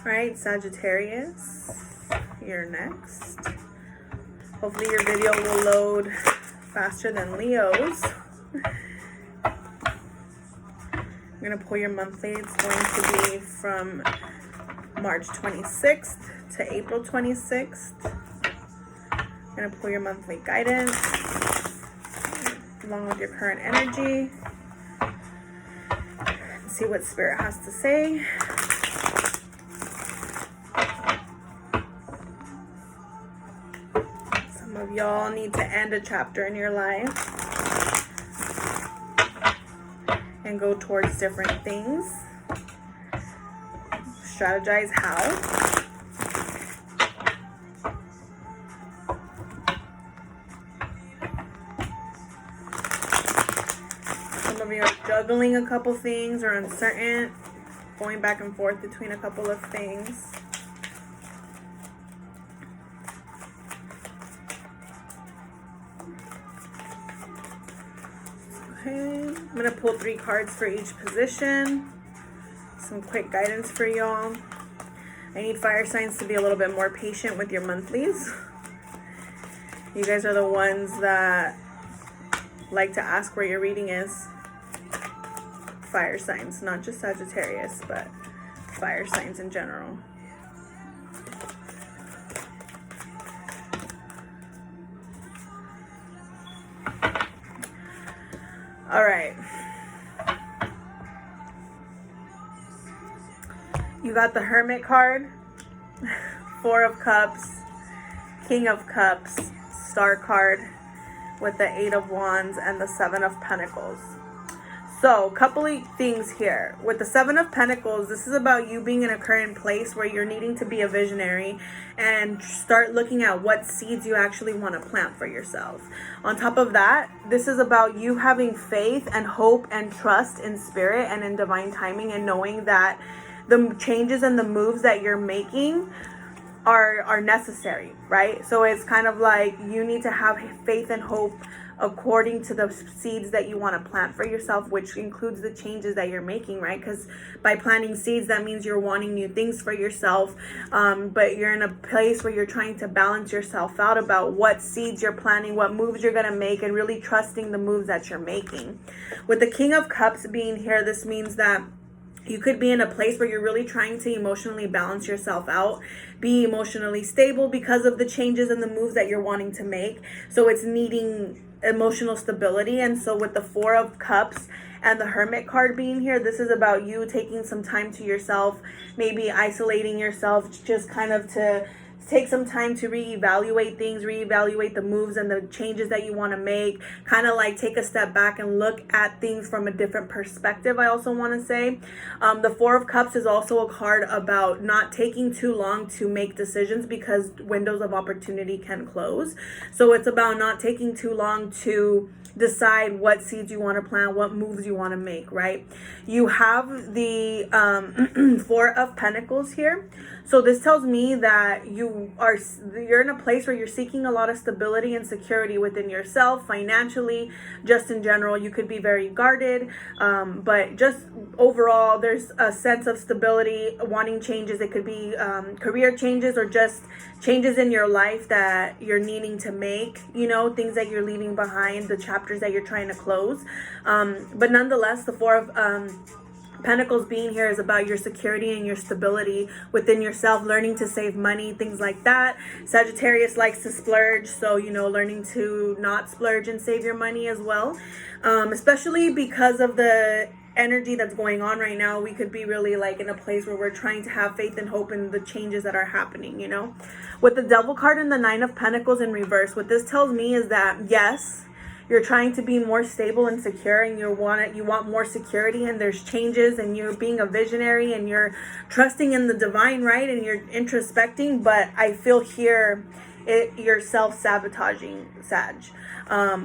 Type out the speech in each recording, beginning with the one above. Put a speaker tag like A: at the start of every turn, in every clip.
A: All right, Sagittarius, you're next. Hopefully your video will load faster than Leo's. I'm going to pull your monthly. It's going to be from March 26th to April 26th. I'm going to pull your monthly guidance along with your current energy. See what Spirit has to say. Some of y'all need to end a chapter in your life and go towards different things. Strategize how. Some of you are juggling a couple things or uncertain, going back and forth between a couple of things. Okay, I'm going to pull 3 cards for each position. Some quick guidance for y'all. I need fire signs to be a little bit more patient with your monthlies. You guys are the ones that like to ask where your reading is. Fire signs, not just Sagittarius, but fire signs in general. All right. You got the Hermit card, 4 of Cups, King of Cups, Star card with the 8 of Wands and the 7 of Pentacles. So, a couple of things here. With the 7 of Pentacles, this is about you being in a current place where you're needing to be a visionary and start looking at what seeds you actually want to plant for yourself. On top of that, this is about you having faith and hope and trust in spirit and in divine timing, and knowing that the changes and the moves that you're making are necessary, right? So it's kind of like you need to have faith and hope according to the seeds that you want to plant for yourself, which includes the changes that you're making, right? Because by planting seeds, that means you're wanting new things for yourself, but you're in a place where you're trying to balance yourself out about what seeds you're planting, what moves you're going to make, and really trusting the moves that you're making. With the King of Cups being here, this means that you could be in a place where you're really trying to emotionally balance yourself out, be emotionally stable because of the changes and the moves that you're wanting to make. So it's needing emotional stability. And so with the 4 of Cups and the Hermit card being here, this is about you taking some time to yourself, maybe isolating yourself, just kind of to take some time to reevaluate things, reevaluate the moves and the changes that you want to make, kind of like take a step back and look at things from a different perspective. I also want to say the 4 of Cups is also a card about not taking too long to make decisions, because windows of opportunity can close. So it's about not taking too long to decide what seeds you want to plant, what moves you want to make, right? You have the 4 of Pentacles here. So this tells me that you're in a place where you're seeking a lot of stability and security within yourself, financially, just in general. You could be very guarded, but just overall, there's a sense of stability, wanting changes. It could be career changes or just changes in your life that you're needing to make, you know, things that you're leaving behind, the chapters that you're trying to close. But nonetheless, the 4 of Pentacles being here is about your security and your stability within yourself, learning to save money, things like that. Sagittarius likes to splurge, so, you know, learning to not splurge and save your money as well. Especially because of the energy that's going on right now, we could be really like in a place where we're trying to have faith and hope in the changes that are happening, you know. With the Devil card and the 9 of Pentacles in reverse, what this tells me is that, yes, you're trying to be more stable and secure, and you want more security, and there's changes, and you're being a visionary, and you're trusting in the divine, right? And you're introspecting, but I feel here you're self-sabotaging, Sag.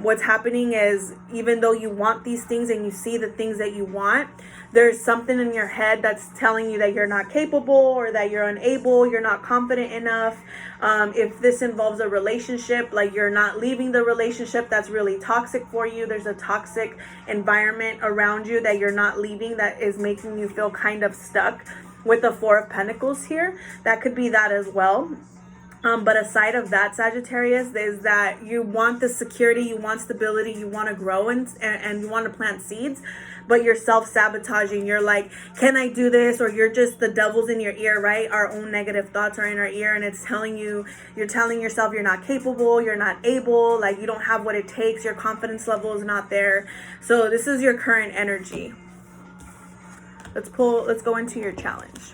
A: What's happening is, even though you want these things and you see the things that you want, there's something in your head that's telling you that you're not capable, or that you're unable, you're not confident enough. If this involves a relationship, like you're not leaving the relationship that's really toxic for you, there's a toxic environment around you that you're not leaving that is making you feel kind of stuck. with the Four of Pentacles here. That could be that as well. But aside of that, Sagittarius, is that you want the security, you want stability, you want to grow and you want to plant seeds, but you're self-sabotaging. You're like, can I do this? Or you're just, the devil's in your ear, right? Our own negative thoughts are in our ear, and it's telling you, you're telling yourself you're not capable, you're not able, like you don't have what it takes, your confidence level is not there. So this is your current energy. Let's go into your challenge.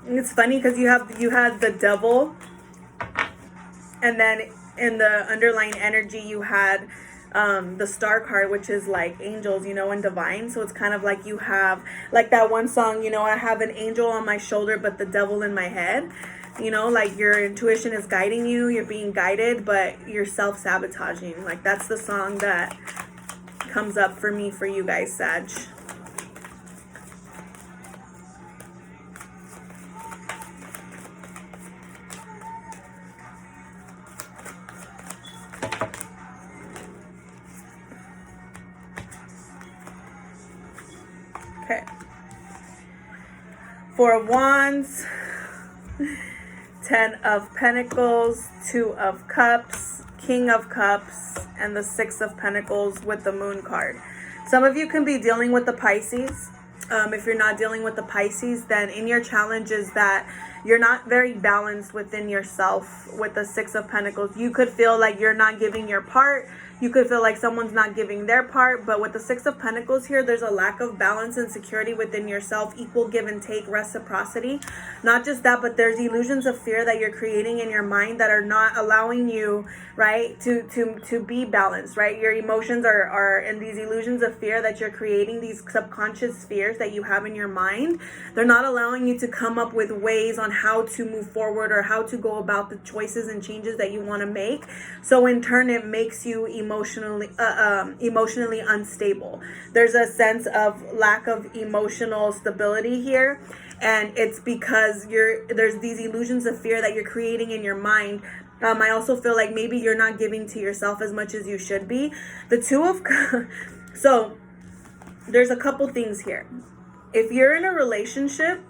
A: It's funny because you had the devil, and then in the underlying energy you had the star card, which is like angels, you know, and divine. So it's kind of like you have like that one song, you know, I have an angel on my shoulder but the devil in my head. You know, like your intuition is guiding you, you're being guided, but you're self-sabotaging. Like that's the song that comes up for me for you guys, Sag. Okay. Four of Wands, 10 of Pentacles, 2 of Cups, King of Cups, and the 6 of Pentacles with the Moon card. Some of you can be dealing with the Pisces. If you're not dealing with the Pisces, then in your challenge is that you're not very balanced within yourself with the 6 of Pentacles. You could feel like you're not giving your part. You could feel like someone's not giving their part. But with the 6 of Pentacles here, there's a lack of balance and security within yourself, equal give and take, reciprocity. Not just that, but there's illusions of fear that you're creating in your mind that are not allowing you, right, to be balanced, right? Your emotions are in these illusions of fear that you're creating, these subconscious fears that you have in your mind. They're not allowing you to come up with ways on how to move forward or how to go about the choices and changes that you want to make. So in turn, it makes you emotionally unstable. There's a sense of lack of emotional stability here, and it's because there's these illusions of fear that you're creating in your mind. I also feel like maybe you're not giving to yourself as much as you should be. The 2 of so there's a couple things here. If you're in a relationship,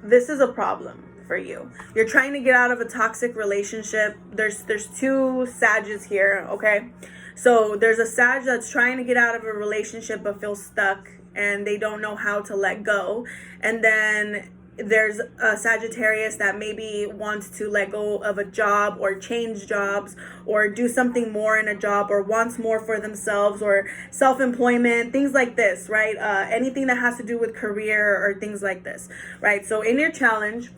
A: this is a problem for you. You're trying to get out of a toxic relationship. There's 2 Sages here, okay? So there's a Sag that's trying to get out of a relationship but feels stuck and they don't know how to let go. And then there's a Sagittarius that maybe wants to let go of a job or change jobs or do something more in a job or wants more for themselves or self-employment, things like this, right? Anything that has to do with career or things like this, right? So in your challenge,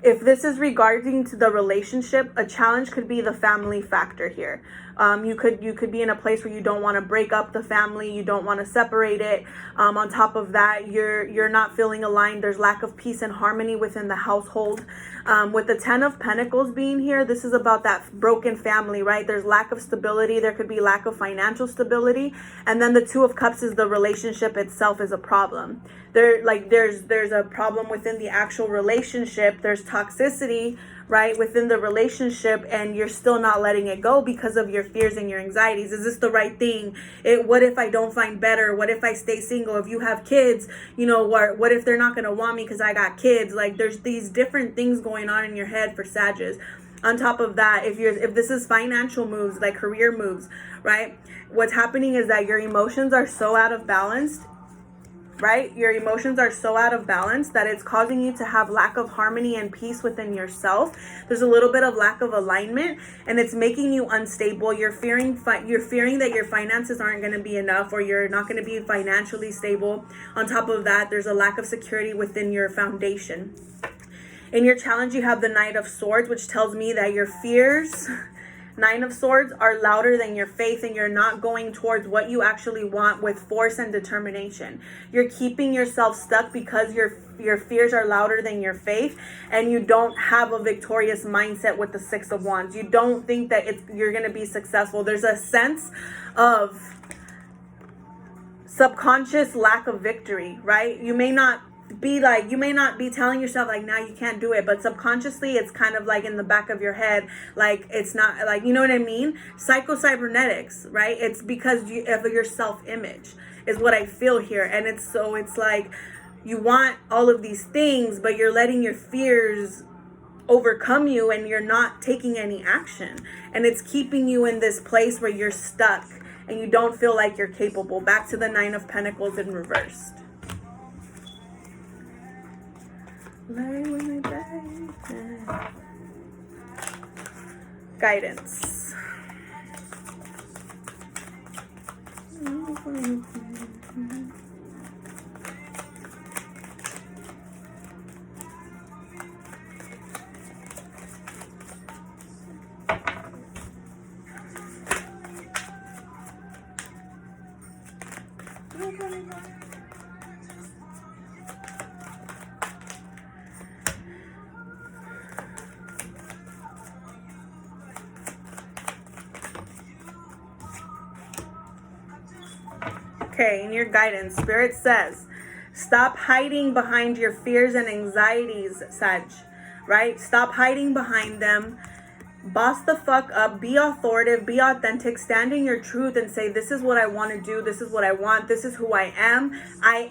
A: if this is regarding to the relationship, a challenge could be the family factor here. You could be in a place where you don't want to break up the family, you don't want to separate it. On top of that, you're not feeling aligned. There's lack of peace and harmony within the household. With the 10 of Pentacles being here, this is about that broken family, right? There's lack of stability. There could be lack of financial stability. And then the 2 of Cups is the relationship itself is a problem. There's a problem within the actual relationship. There's toxicity, right, within the relationship, and you're still not letting it go because of your fears and your anxieties. Is this the right thing? What if I don't find better? What if I stay single? If you have kids, you know, what if they're not going to want me because I got kids? Like there's these different things going on in your head for Sages. On top of that, if this is financial moves, like career moves, right, what's happening is that your emotions are so out of balance, right? Your emotions are so out of balance that it's causing you to have lack of harmony and peace within yourself. There's a little bit of lack of alignment, and it's making you unstable. You're fearing that your finances aren't going to be enough, or you're not going to be financially stable. On top of that, there's a lack of security within your foundation. In your challenge, you have the Knight of Swords, which tells me that your fears, 9 of Swords, are louder than your faith, and you're not going towards what you actually want with force and determination. You're keeping yourself stuck because your fears are louder than your faith, and you don't have a victorious mindset with the 6 of Wands. You don't think that you're going to be successful. There's a sense of subconscious lack of victory, right? You may not be telling yourself like, now you can't do it, but subconsciously it's kind of like in the back of your head, like it's not, like, you know what I mean? Psycho-cybernetics, right? It's because of your self-image is what I feel here. And it's like you want all of these things, but you're letting your fears overcome you and you're not taking any action, and it's keeping you in this place where you're stuck and you don't feel like you're capable. Back to the Nine of Pentacles in reversed. Guidance. Okay, in your guidance, Spirit says, stop hiding behind your fears and anxieties, Sag, right? Stop hiding behind them. Boss the fuck up, be authoritative, be authentic, stand in your truth and say, this is what I want to do, this is what I want, this is who I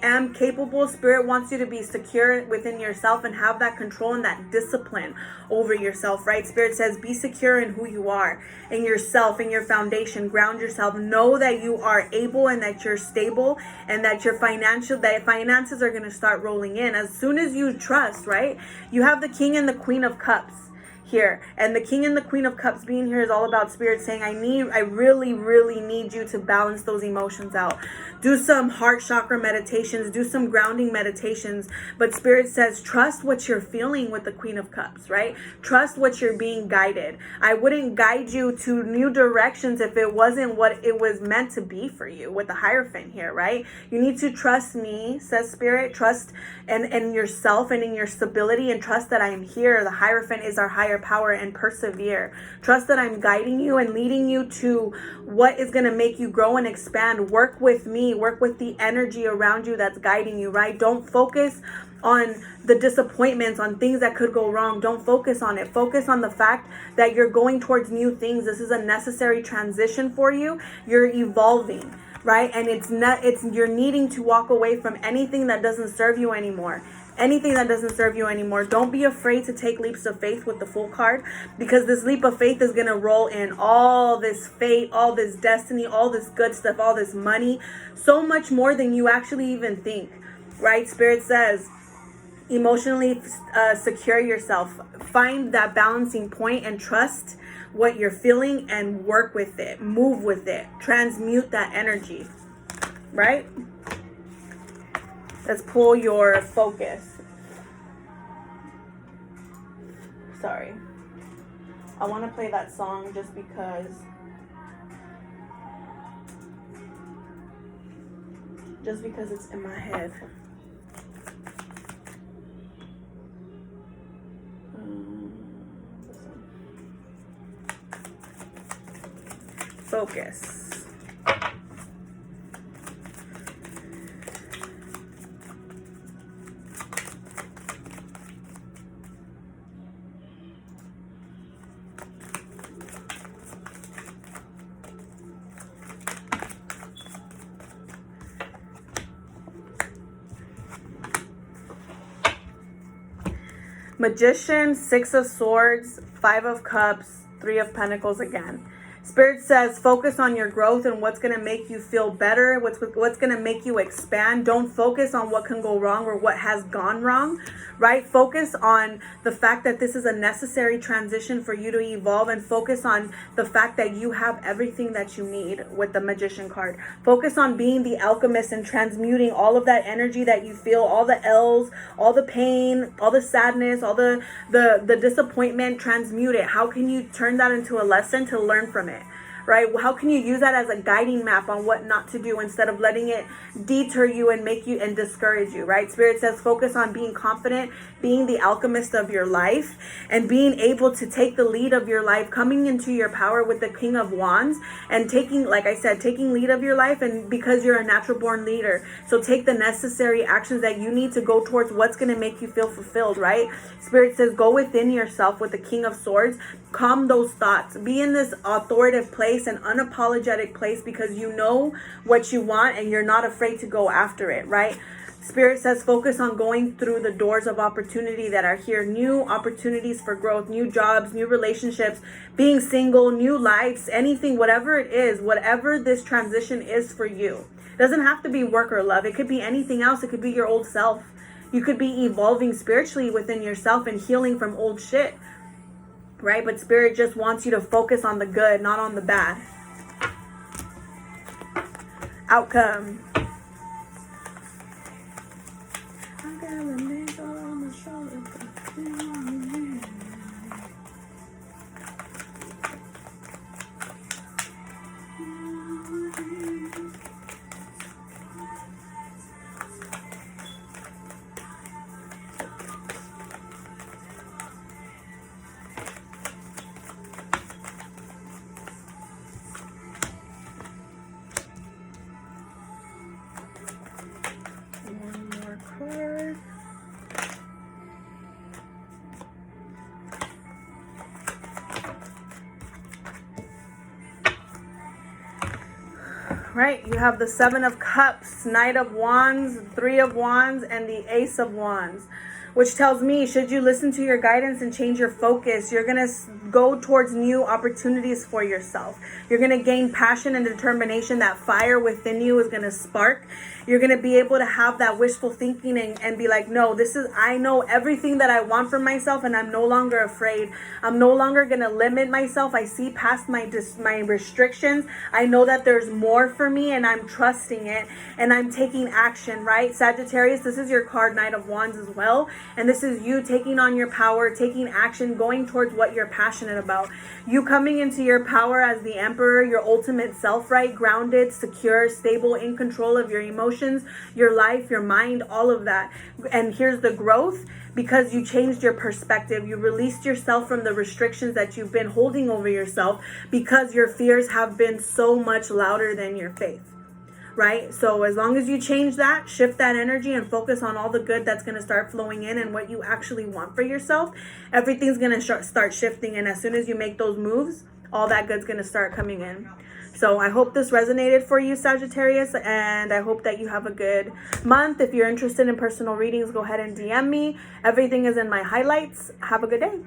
A: am capable. Spirit wants you to be secure within yourself and have that control and that discipline over yourself, right? Spirit says, be secure in who you are, in yourself, in your foundation, ground yourself, know that you are able and that you're stable and that your finances are going to start rolling in as soon as you trust, right? You have the King and the Queen of Cups here, and the King and the Queen of Cups being here is all about Spirit saying, I really need you to balance those emotions out. Do some heart chakra meditations, do some grounding meditations, but Spirit says trust what you're feeling with the Queen of Cups, right? Trust what you're being guided. I wouldn't guide you to new directions if it wasn't what it was meant to be for you with the Hierophant here, right? You need to trust me, says Spirit. Trust in yourself and in your stability, and trust that I am here. The Hierophant is our higher power, and persevere. Trust that I'm guiding you and leading you to what is going to make you grow and expand. Work with me, work with the energy around you that's guiding you, right? Don't focus on the disappointments, on things that could go wrong. Don't focus on it. Focus on the fact that you're going towards new things. This is a necessary transition for you. You're evolving, right? And you're needing to walk away from anything that doesn't serve you anymore. Anything that doesn't serve you anymore. Don't be afraid to take leaps of faith with the Fool card, because this leap of faith is going to roll in all this fate, all this destiny, all this good stuff, all this money, so much more than you actually even think, right? Spirit says, emotionally secure yourself. Find that balancing point and trust what you're feeling and work with it. Move with it. Transmute that energy, right? Let's pull your focus. Sorry. I want to play that song just because. Just because it's in my head. Focus. Magician, Six of Swords, Five of Cups, Three of Pentacles again. Spirit says focus on your growth and what's going to make you feel better, what's going to make you expand. Don't focus on what can go wrong or what has gone wrong, right? Focus on the fact that this is a necessary transition for you to evolve, and focus on the fact that you have everything that you need with the Magician card. Focus on being the alchemist and transmuting all of that energy that you feel, all the L's, all the pain, all the sadness, all the disappointment. Transmute it. How can you turn that into a lesson to learn from it? right? How can you use that as a guiding map on what not to do instead of letting it deter you and make you and discourage you, right? Spirit says focus on being confident, being the alchemist of your life, and being able to take the lead of your life, coming into your power with the King of Wands, and taking, like I said, taking lead of your life. And because you're a natural born leader, so take the necessary actions that you need to go towards what's going to make you feel fulfilled, right? Spirit says go within yourself with the King of Swords, calm those thoughts, be in this authoritative place and unapologetic place because you know what you want and you're not afraid to go after it, right? Spirit says focus on going through the doors of opportunity that are here, new opportunities for growth, new jobs, new relationships, being single, new lives, anything, whatever it is, whatever this transition is for you. It doesn't have to be work or love. It could be anything else. It could be your old self. You could be evolving spiritually within yourself and healing from old shit, right? But Spirit just wants you to focus on the good, not on the bad. Outcome. One more card. Right, you have the Seven of Cups, Knight of Wands, Three of Wands, and the Ace of Wands, which tells me, should you listen to your guidance and change your focus, you're going to go towards new opportunities for yourself. You're going to gain passion and determination. That fire within you is going to spark. You're going to be able to have that wishful thinking and be like, no, I know everything that I want for myself and I'm no longer afraid. I'm no longer going to limit myself. I see past my restrictions. I know that there's more for me and I'm trusting it and I'm taking action, right? Sagittarius, this is your card, Knight of Wands as well. And this is you taking on your power, taking action, going towards what you're passionate about. You coming into your power as the Emperor, your ultimate self, right? Grounded, secure, stable, in control of your emotions, your life, your mind, all of that. And here's the growth. Because you changed your perspective, you released yourself from the restrictions that you've been holding over yourself because your fears have been so much louder than your faith. Right? So as long as you change that, shift that energy and focus on all the good that's going to start flowing in and what you actually want for yourself, everything's going to start shifting. And as soon as you make those moves, all that good's going to start coming in. So I hope this resonated for you, Sagittarius, and I hope that you have a good month. If you're interested in personal readings, go ahead and DM me. Everything is in my highlights. Have a good day.